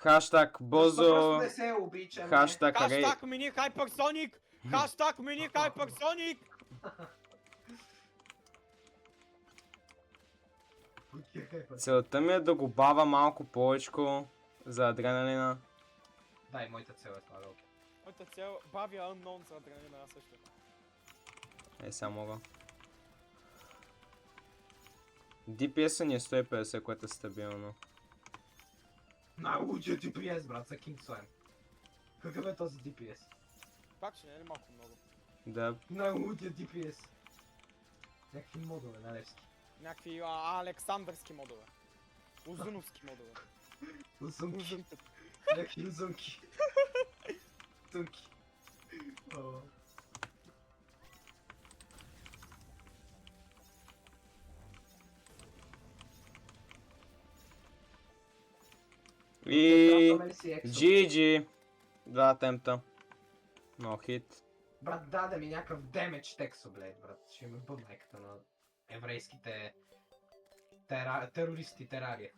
Хаштаг Защо Бозо. просто не се обичаме? Хаштаг Рей. Хаштаг мини хайперсоник! Хаштаг мини хайперсоник! Целта ми е да го бава малко повечко за адреналина. Да, и моята цел е това, окей. Моята цел бавя unknown за адреналина, аз също. Сега мога. DPS-а ни е 150, което е стабилно. Научи DPS, брат, за King Slime. Какъв е този DPS? Пак ще не е ли малко много? Да, Научи DPS. Някакви модове на Левски. Някакви александърски модове. Узуновски модове. Узунки. Узунки. Някакви узунки. Узунки. О. и Драптаме ли си Ексо? GG. Два атемпта. Но хит. Брат, даде ми някакъв демедж Тексоблейд, брат. Ще ми бъд майката на еврейските терористи терария.